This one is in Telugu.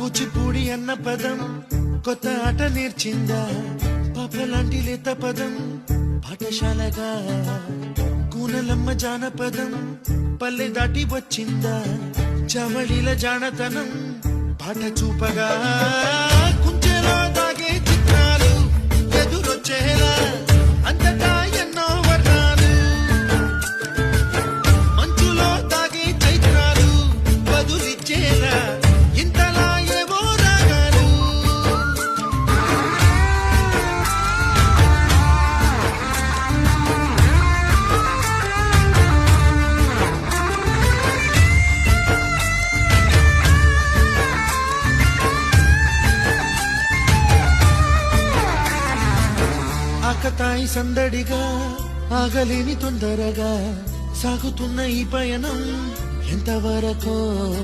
కూచిపూడి అన్న పదం కొత్త ఆట నేర్చిందా పాపలాంటి లేత పదం పాఠశాలగా కూనలమ్మ జానపదం పల్లె దాటి వచ్చిందా చవళిల జానతనం పాట చూపగా కుంచెలో దాగే చిత్రాలు ఎదురొచ్చేలా అంతటా ఎన్నో వర్ణాలు మంచులో దాగే చైత్రాలు బదులిచ్చేలా ఇంతలా ఏవో రాగాలు ఆకతాయి సందడిగా ఆగలేని తొందరగా సాగుతున్న ఈ పయనం ఎంతవరకో